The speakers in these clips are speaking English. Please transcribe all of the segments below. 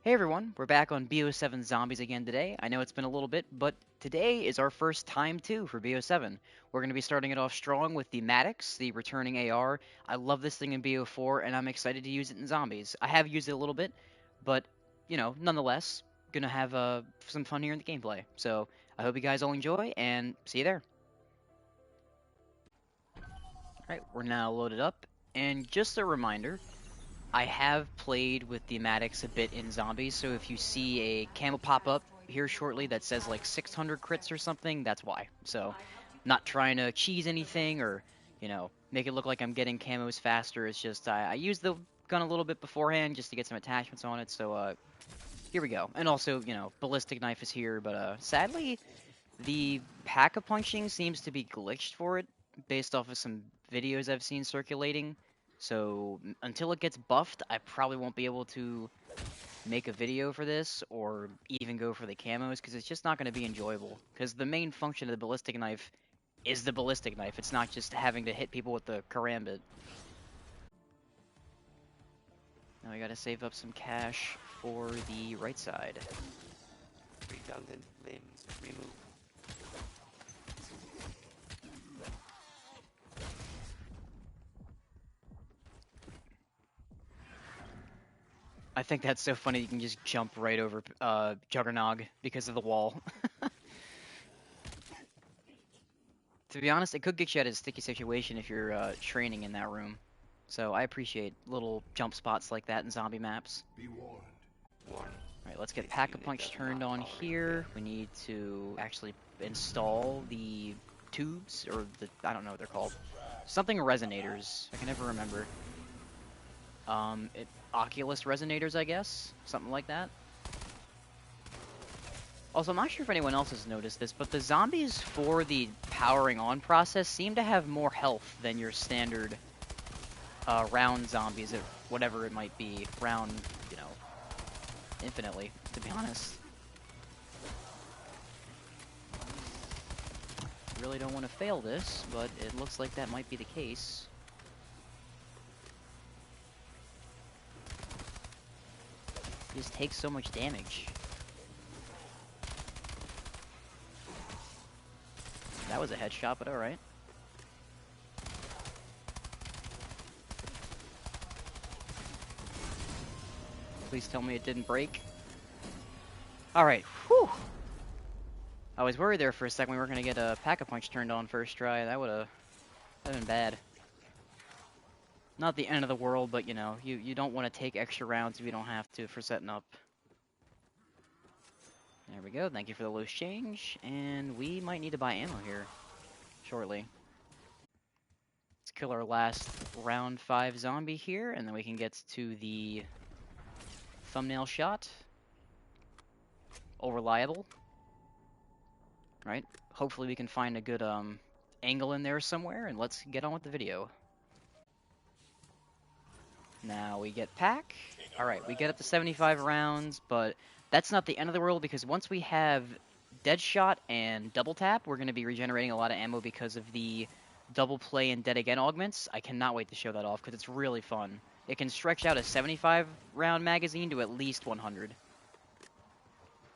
Hey everyone, we're back on BO7 Zombies again today. I know it's been a little bit, but today is our first time too for BO7. We're going to be starting it off strong with the MADDOX, the returning AR. I love this thing in BO4 and I'm excited to use it in Zombies. I have used it a little bit, but nonetheless, gonna have some fun here in the gameplay. So I hope you guys all enjoy and see you there. Alright, we're now loaded up, and just a reminder, I have played with the MADDOX a bit in Zombies, so if you see a camo pop up here shortly that says like 600 crits or something, that's why. So, not trying to cheese anything or, make it look like I'm getting camos faster. It's just I used the gun a little bit beforehand just to get some attachments on it, so here we go. And also, ballistic knife is here, but sadly, the pack-a-punching seems to be glitched for it based off of some videos I've seen circulating. So until it gets buffed, I probably won't be able to make a video for this or even go for the camos because it's just not going to be enjoyable. Because the main function of the ballistic knife is the ballistic knife. It's not just having to hit people with the karambit. Now we got to save up some cash for the right side. Redundant limbs removed. I think that's so funny you can just jump right over Juggernog because of the wall. To be honest, it could get you out of a sticky situation if you're training in that room. So I appreciate little jump spots like that in zombie maps. Be warned. Alright, let's get Pack-a-Punch turned on here. We need to actually install the tubes, or I don't know what they're called. Something resonators. I can never remember. Oculus resonators, I guess? Something like that. Also, I'm not sure if anyone else has noticed this, but the zombies for the powering on process seem to have more health than your standard round zombies, or whatever it might be. Round, infinitely, to be honest. Really don't want to fail this, but it looks like that might be the case. He just takes so much damage. That was a headshot, but alright. Please tell me it didn't break. Alright, whew! I was worried there for a second we were going to get a Pack-a-Punch turned on first try. That would have been bad. Not the end of the world, but you don't want to take extra rounds if you don't have to for setting up. There we go, thank you for the loose change, and we might need to buy ammo here shortly. Let's kill our last round 5 zombie here, and then we can get to the thumbnail shot. All reliable. Right? Hopefully we can find a good angle in there somewhere, and let's get on with the video. Now we get pack. Alright, we get up to 75 rounds, but that's not the end of the world because once we have dead shot and double tap, we're going to be regenerating a lot of ammo because of the double play and dead again augments. I cannot wait to show that off because it's really fun. It can stretch out a 75 round magazine to at least 100.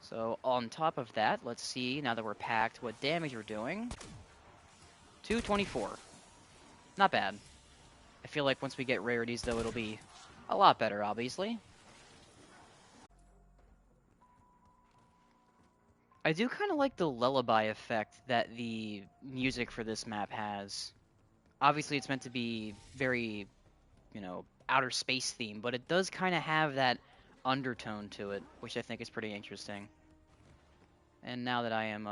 So on top of that, let's see, now that we're packed, what damage we're doing. 224. Not bad. I feel like once we get rarities, though, it'll be a lot better, obviously. I do kind of like the lullaby effect that the music for this map has. Obviously, it's meant to be very, outer space theme, but it does kind of have that undertone to it, which I think is pretty interesting. And now that I am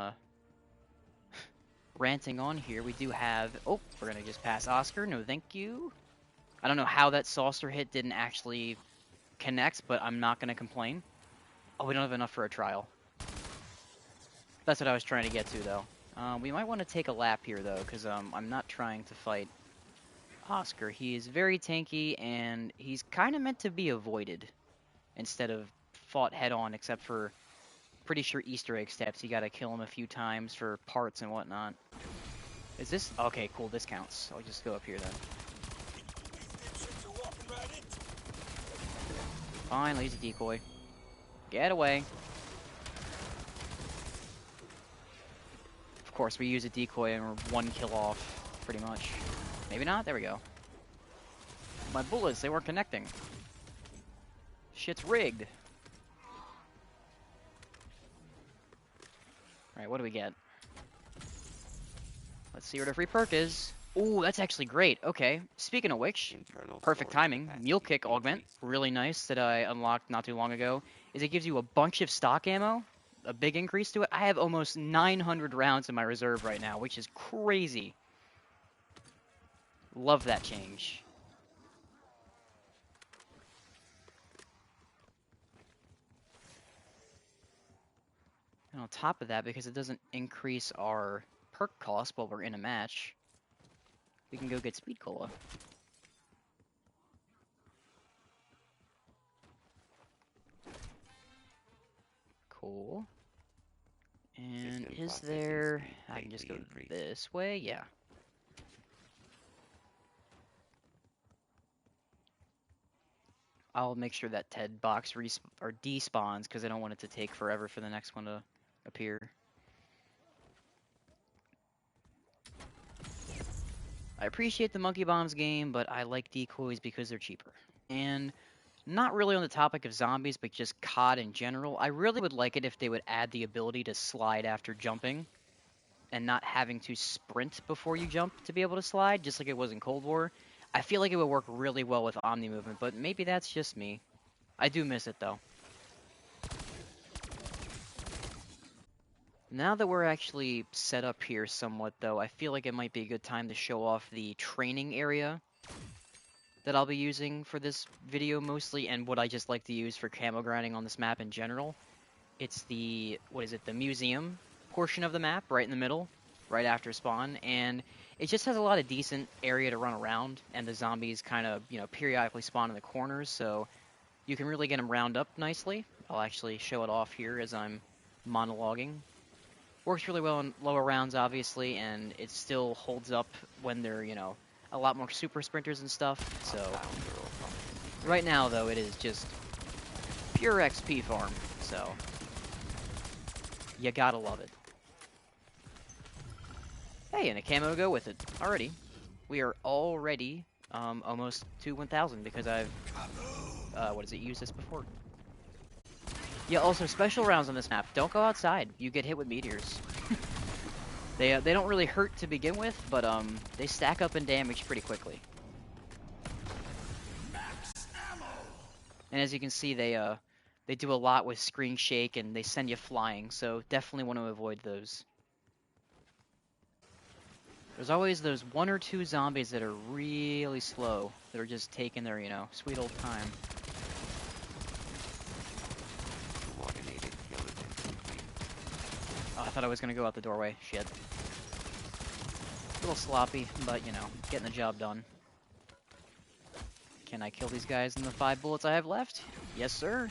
ranting on here, we do have... Oh, we're going to just pass Oscar. No, thank you. I don't know how that saucer hit didn't actually connect, but I'm not going to complain. Oh, we don't have enough for a trial. That's what I was trying to get to, though. We might want to take a lap here, though, because I'm not trying to fight Oscar. He is very tanky, and he's kind of meant to be avoided instead of fought head-on, except for pretty sure Easter egg steps. You gotta kill him a few times for parts and whatnot. Is this... Okay, cool, this counts. I'll just go up here, then. Fine, I'll use a decoy. Get away. Of course, we use a decoy and we're 1 kill off, pretty much. Maybe not? There we go. My bullets, they weren't connecting. Shit's rigged. Alright, what do we get? Let's see what our free perk is. Ooh, that's actually great. Okay, speaking of which, perfect timing. Mule Kick Augment, really nice, that I unlocked not too long ago, is it gives you a bunch of stock ammo, a big increase to it. I have almost 900 rounds in my reserve right now, which is crazy. Love that change. And on top of that, because it doesn't increase our perk cost while we're in a match, we can go get Speed Cola. Cool. And is there... I can just go this way? Yeah. I'll make sure that TED box or despawns, because I don't want it to take forever for the next one to appear. I appreciate the Monkey Bombs game, but I like decoys because they're cheaper. And not really on the topic of zombies, but just COD in general, I really would like it if they would add the ability to slide after jumping, and not having to sprint before you jump to be able to slide, just like it was in Cold War. I feel like it would work really well with Omni movement, but maybe that's just me. I do miss it, though. Now that we're actually set up here somewhat, though, I feel like it might be a good time to show off the training area that I'll be using for this video mostly, and what I just like to use for camo grinding on this map in general. It's the, the museum portion of the map, right in the middle, right after spawn, and it just has a lot of decent area to run around, and the zombies kind of, periodically spawn in the corners, so you can really get them round up nicely. I'll actually show it off here as I'm monologuing. Works really well in lower rounds, obviously, and it still holds up when they're, a lot more super sprinters and stuff, so... Right now, though, it is just pure XP farm, so... You gotta love it. Hey, and a camo to go with it. Alrighty. We are already, almost to 1,000, because I've, used this before. Yeah, also, special rounds on this map. Don't go outside. You get hit with meteors. They don't really hurt to begin with, but, they stack up in damage pretty quickly. And as you can see, they do a lot with screen shake, and they send you flying, so definitely want to avoid those. There's always those 1 or 2 zombies that are really slow, that are just taking their, sweet old time. Oh, I thought I was gonna go out the doorway. Shit. A little sloppy, but, getting the job done. Can I kill these guys in the 5 bullets I have left? Yes, sir.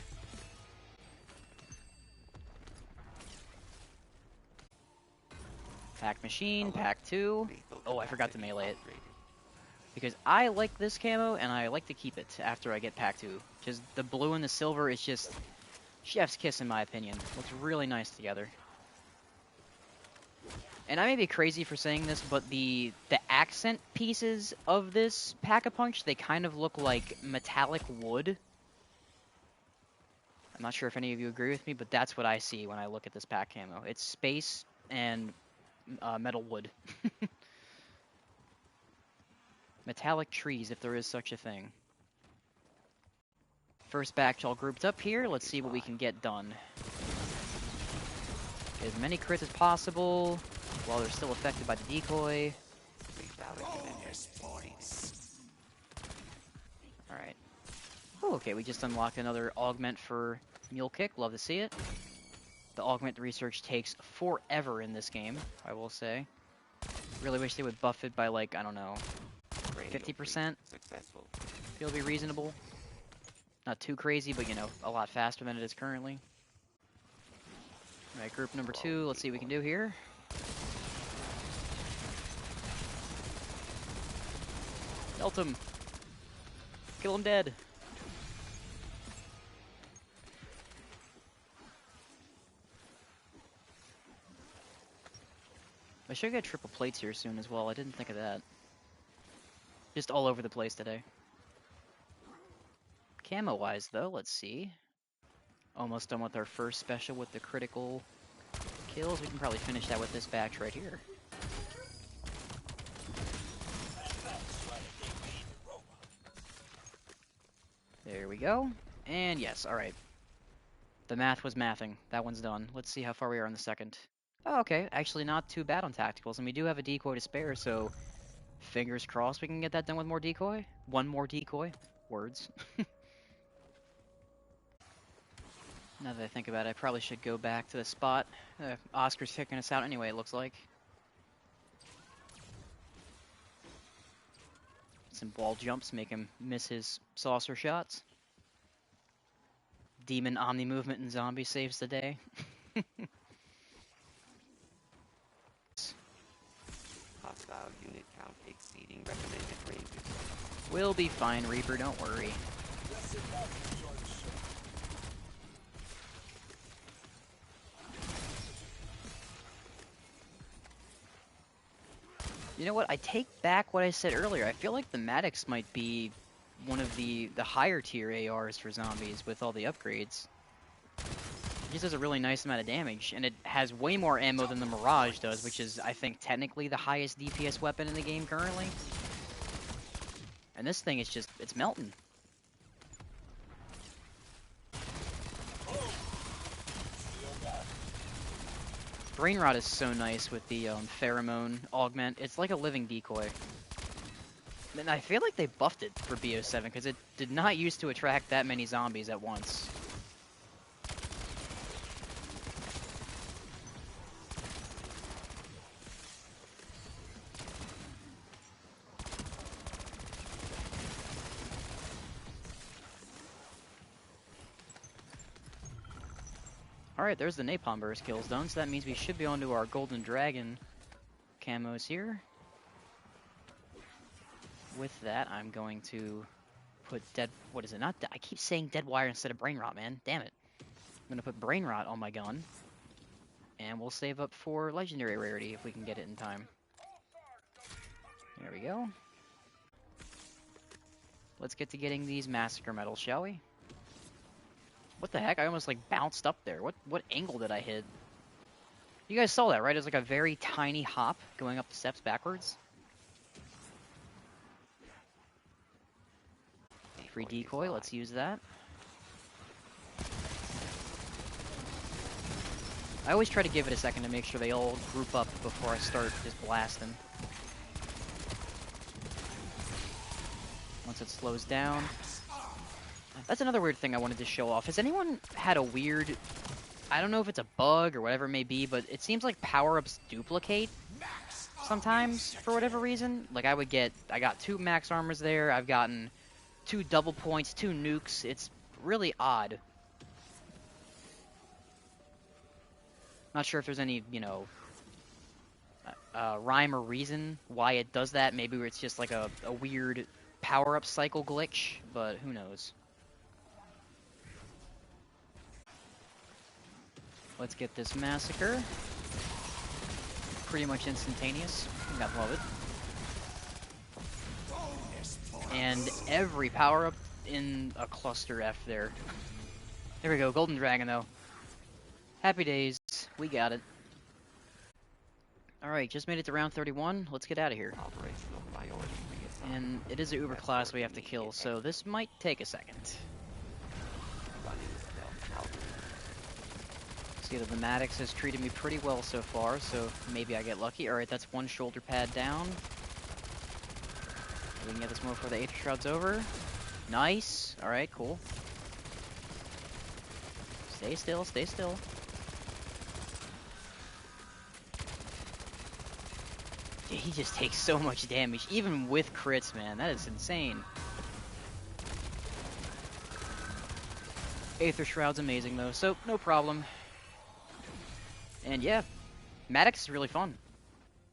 Pack machine, pack 2. Oh, I forgot to melee it. Because I like this camo, and I like to keep it after I get pack 2. Just the blue and the silver is just chef's kiss, in my opinion. Looks really nice together. And I may be crazy for saying this, but the accent pieces of this Pack-a-Punch, they kind of look like metallic wood. I'm not sure if any of you agree with me, but that's what I see when I look at this pack camo. It's space and metal wood. Metallic trees, if there is such a thing. First batch all grouped up here. Let's see what we can get done. Get as many crits as possible while they're still affected by the decoy. Alright. Oh, okay, we just unlocked another augment for Mule Kick. Love to see it. The augment research takes forever in this game, I will say. Really wish they would buff it by, like, I don't know, 50%. Feel to be reasonable. Not too crazy, but, a lot faster than it is currently. Alright, group number 2, let's see what we can do here. Melt him. Kill him dead. I should get triple plates here soon as well. I didn't think of that. Just all over the place today. Camo-wise, though, let's see. Almost done with our first special with the critical kills. We can probably finish that with this batch right here. There we go. And yes, alright. The math was mathing. That one's done. Let's see how far we are in the second. Oh, okay. Actually not too bad on tacticals. And we do have a decoy to spare, so fingers crossed we can get that done with more decoy. One more decoy. Words. Now that I think about it, I probably should go back to the spot. Oscar's kicking us out anyway, it looks like. Some wall jumps make him miss his saucer shots. Demon Omni movement and zombie saves the day. Hostile unit count exceeding recommended ranges. We'll be fine, Reaper, don't worry. You know what? I take back what I said earlier. I feel like the MADDOX might be one of the higher tier ARs for zombies with all the upgrades. It just does a really nice amount of damage, and it has way more ammo than the Mirage does, which is, I think, technically the highest DPS weapon in the game currently. And this thing is just, it's melting. Brain Rot is so nice with the pheromone augment. It's like a living decoy. And I feel like they buffed it for BO7 because it did not used to attract that many zombies at once. Alright, there's the Napalm Burst kills done, so that means we should be on to our Golden Dragon camos here. With that, I'm going to put what is it? I keep saying Dead Wire instead of Brain Rot, man. Damn it. I'm going to put Brain Rot on my gun. And we'll save up for Legendary Rarity if we can get it in time. There we go. Let's get to getting these Massacre medals, shall we? What the heck? I almost like bounced up there. What angle did I hit? You guys saw that, right? It was like a very tiny hop going up the steps backwards. Free decoy, let's use that. I always try to give it a second to make sure they all group up before I start just blasting. Once it slows down. That's another weird thing I wanted to show off. Has anyone had a weird... I don't know if it's a bug or whatever it may be, but it seems like power-ups duplicate sometimes for whatever reason. Like I got 2 max armors there, I've gotten 2 double points, 2 nukes. It's really odd. Not sure if there's any, you know, rhyme or reason why it does that. Maybe it's just like a weird power-up cycle glitch, but who knows. Let's get this Massacre. Pretty much instantaneous. I think I love it. And every power-up in a cluster F there. There we go, Golden Dragon though. Happy days, we got it. Alright, just made it to round 31, let's get out of here. And it is an Uber class we have to kill, so this might take a second. See that the MADDOX has treated me pretty well so far, so maybe I get lucky. Alright, that's 1 shoulder pad down. We can get this more before the Aether Shroud's over. Nice! Alright, cool. Stay still, stay still. He just takes so much damage, even with crits, man. That is insane. Aether Shroud's amazing, though, so no problem. And yeah, MADDOX is really fun.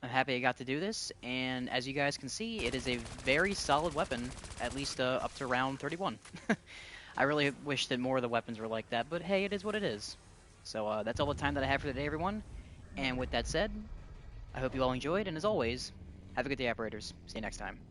I'm happy I got to do this, and as you guys can see, it is a very solid weapon, at least up to round 31. I really wish that more of the weapons were like that, but hey, it is what it is. So that's all the time that I have for today, everyone. And with that said, I hope you all enjoyed, and as always, have a good day, operators. See you next time.